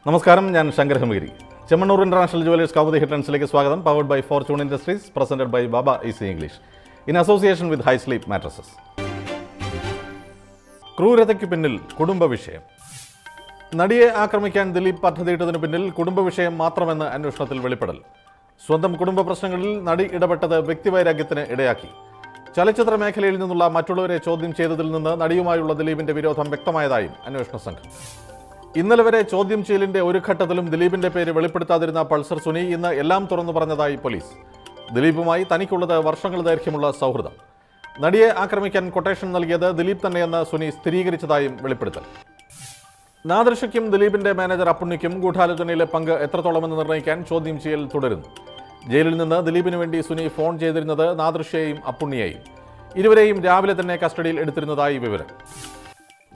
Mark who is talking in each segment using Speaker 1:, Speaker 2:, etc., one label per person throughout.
Speaker 1: നമസ്കാരം, ഞാൻ Shankar Hamagiri. Chemmanur international jewellers Kaumudi ഹെഡ്ലൈൻസിലേക്ക് സ്വാഗതം. Powered by Fortune Industries, presented by Baba easy English in association with high sleep mattresses. ക്രൂരതയ്ക്ക് പിന്നിൽ കുടുംബ വിഷയം. നടിയെ ആക്രമിക്കാൻ ദിലീപ് പദ്ധതിയിട്ടതിന് പിന്നിൽ കുടുംബ വിഷയം മാത്രമെന്ന് അന്വേഷണത്തിൽ വെളിപ്പെടൽ. സ്വന്തം കുടുംബ പ്രശ്നങ്ങളിൽ നടി ഇടപെട്ടത് വ്യക്തിവൈരാഗ്യത്തിന് ഇടയാക്കി. ചലച്ചിത്ര മേഖലയിൽ നിന്നുള്ള മറ്റുള്ളവരെ ചോദ്യം ചെയ്തതിൽ നിന്ന് നടിയുമായുള്ള ദിലീപിന്റെ വിരോധം വ്യക്തമായതായും അന്വേഷണ സംഘം. ഇന്നലെ വരെ ചോദ്യം ചെയ്യലിന്റെ ഒരു ഘട്ടത്തിലും ദിലീപിന്റെ പേര് വെളിപ്പെടുത്താതിരുന്ന പൾസർ സുനി ഇന്ന് എല്ലാം തുറന്നു പറഞ്ഞതായി പോലീസ്. ദിലീപുമായി തനിക്കുള്ളത് വർഷങ്ങൾ ദൈർഘ്യമുള്ള സൗഹൃദം. നടിയെ ആക്രമിക്കാൻ കൊട്ടേഷൻ നൽകിയത് ദിലീപ് തന്നെയെന്ന് സുനി സ്ഥിരീകരിച്ചതായും വെളിപ്പെടുത്തൽ. നാദൃഷയ്ക്കും ദിലീപിന്റെ മാനേജർ അപ്പുണ്ണിക്കും ഗൂഢാലോചനയിലെ പങ്ക് എത്രത്തോളമെന്ന് നിർണ്ണയിക്കാൻ ചോദ്യം ചെയ്യൽ തുടരുന്നു. ജയിലിൽ നിന്ന് ദിലീപിന് വേണ്ടി സുനി ഫോൺ ചെയ്തിരുന്നത് നാദൃഷയെയും അപ്പുണ്ണിയെയും. ഇരുവരെയും രാവിലെ തന്നെ കസ്റ്റഡിയിൽ എടുത്തിരുന്നതായി വിവരം.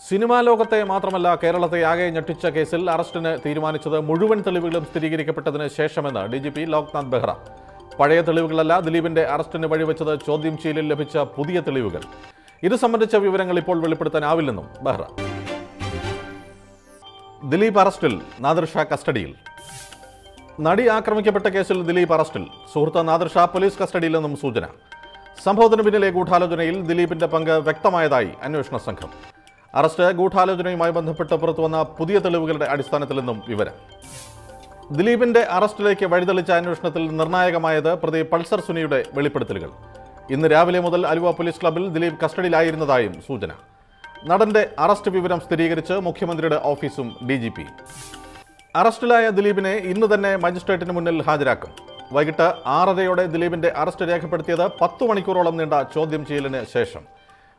Speaker 1: സിനിമാ ലോകത്തെ മാത്രമല്ല കേരളത്തെ ആകെ ഞെട്ടിച്ച കേസിൽ അറസ്റ്റിന് തീരുമാനിച്ചത് മുഴുവൻ തെളിവുകളും സ്ഥിരീകരിക്കപ്പെട്ടതിന് ശേഷമെന്ന് DGP ലോക്നാഥ് ബെഹ്റ. പഴയ തെളിവുകളല്ല ദിലീപിന്റെ അറസ്റ്റിന് വഴിവെച്ചത് ചോദ്യം ചെയ്യലിൽ ലഭിച്ച പുതിയ തെളിവുകൾ. ഇത് സംബന്ധിച്ച വിവരങ്ങൾ ഇപ്പോൾ വെളിപ്പെടുത്താനാവില്ലെന്നും ബെഹ്റ. ദിലീപ് അറസ്റ്റിൽ, നാദിർഷ കസ്റ്റഡിയിൽ. നടി ആക്രമിക്കപ്പെട്ട കേസിൽ ദിലീപ് അറസ്റ്റിൽ, സുഹൃത്ത് നാദിർഷ പോലീസ് കസ്റ്റഡിയിലെന്നും സൂചന. സംഭവത്തിന് പിന്നിലെ ഗൂഢാലോചനയിൽ ദിലീപിന്റെ പങ്ക് വ്യക്തമായതായി അന്വേഷണ സംഘം. അറസ്റ്റ് ഗൂഢാലോചനയുമായി ബന്ധപ്പെട്ട് പുറത്തുവന്ന പുതിയ തെളിവുകളുടെ അടിസ്ഥാനത്തിലെന്നും വിവരം. ദിലീപിന്റെ അറസ്റ്റിലേക്ക് വഴിതെളിച്ച അന്വേഷണത്തിൽ നിർണായകമായത് പ്രതി പൾസർ സുനിയുടെ വെളിപ്പെടുത്തലുകൾ. ഇന്ന് രാവിലെ മുതൽ ആലുവ പോലീസ് ക്ലബ്ബിൽ ദിലീപ് കസ്റ്റഡിയിലായിരുന്നതായും സൂചന. നടന്റെ അറസ്റ്റ് വിവരം സ്ഥിരീകരിച്ച് മുഖ്യമന്ത്രിയുടെ ഓഫീസും DGP. അറസ്റ്റിലായ ദിലീപിനെ ഇന്ന് തന്നെ മജിസ്ട്രേറ്റിന് മുന്നിൽ ഹാജരാക്കും. വൈകിട്ട് 6:30 ദിലീപിന്റെ അറസ്റ്റ് രേഖപ്പെടുത്തിയത് 10 മണിക്കൂറോളം നീണ്ട ചോദ്യം ചെയ്യലിന് ശേഷം.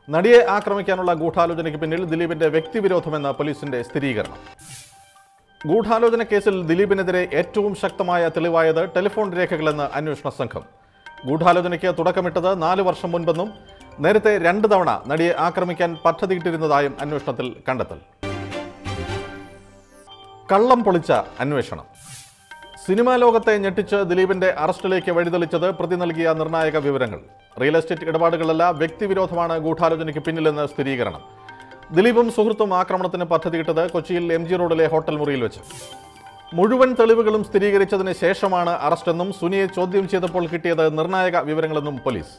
Speaker 1: നടിയെ ആക്രമിക്കാനുള്ള ഗൂഢാലോചനയ്ക്ക് പിന്നിൽ ദിലീപിന്റെ വ്യക്തിവിരോധമെന്ന പോലീസിന്റെ സ്ഥിരീകരണം. ഗൂഢാലോചന കേസിൽ ദിലീപിനെതിരെ ഏറ്റവും ശക്തമായ തെളിവായത് ടെലിഫോൺ രേഖകളെന്ന് അന്വേഷണ സംഘം. ഗൂഢാലോചനയ്ക്ക് തുടക്കമിട്ടത് 4 വർഷം മുൻപെന്നും നേരത്തെ 2 തവണ നടിയെ ആക്രമിക്കാൻ പദ്ധതിയിട്ടിരുന്നതായും അന്വേഷണത്തിൽ കണ്ടെത്തൽ. കള്ളം പൊളിച്ച അന്വേഷണം. സിനിമാ ലോകത്തെ ഞെട്ടിച്ച് ദിലീപിന്റെ അറസ്റ്റിലേക്ക് വഴിതെളിച്ചത് പ്രതി നൽകിയ നിർണായക വിവരങ്ങൾ. റിയൽ എസ്റ്റേറ്റ് ഇടപാടുകളല്ല, വ്യക്തിവിരോധമാണ് ഗൂഢാലോചനയ്ക്ക് പിന്നിലെന്ന് സ്ഥിരീകരണം. ദിലീപും സുഹൃത്തും ആക്രമണത്തിന് പദ്ധതിയിട്ടത് കൊച്ചിയിൽ MG റോഡിലെ ഹോട്ടൽ മുറിയിൽ വെച്ച്. മുഴുവൻ തെളിവുകളും സ്ഥിരീകരിച്ചതിന് ശേഷമാണ് അറസ്റ്റെന്നും സുനിയെ ചോദ്യം ചെയ്തപ്പോൾ കിട്ടിയത് നിർണായക വിവരങ്ങളെന്നും പോലീസ്.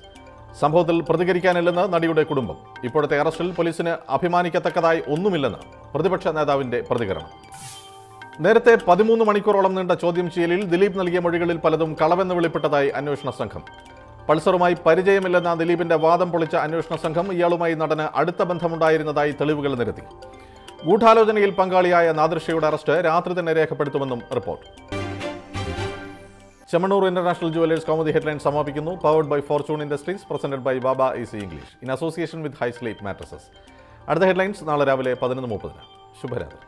Speaker 1: സംഭവത്തിൽ പ്രതികരിക്കാനില്ലെന്ന് നടിയുടെ കുടുംബം. ഇപ്പോഴത്തെ അറസ്റ്റിൽ പോലീസിന് അഭിമാനിക്കത്തക്കതായി ഒന്നുമില്ലെന്ന് പ്രതിപക്ഷ നേതാവിന്റെ പ്രതികരണം. നേരത്തെ 13 മണിക്കൂറോളം നീണ്ട ചോദ്യം ചെയ്യലിൽ ദിലീപ് നൽകിയ മൊഴികളിൽ പലതും കളവെന്ന് വെളിപ്പെട്ടതായി അന്വേഷണ സംഘം. പൾസറുമായി പരിചയമില്ലെന്ന ദിലീപിന്റെ വാദം പൊളിച്ച അന്വേഷണ സംഘം ഇയാളുമായി നടന് അടുത്ത ബന്ധമുണ്ടായിരുന്നതായി തെളിവുകൾ നിരത്തി. ഗൂഢാലോചനയിൽ പങ്കാളിയായ നാദിർഷയുടെ അറസ്റ്റ് രാത്രി തന്നെ രേഖപ്പെടുത്തുമെന്നും report. Chemmanur international jewellers Kaumudi headline സമാപിക്കുന്നു. Powered by Fortune Industries, presented by Baba easy English in association with high sleep mattresses. അടുത്ത ഹെഡ്ലൈൻസ് നാളെ രാവിലെ 11:30. ശുഭരാത്രി.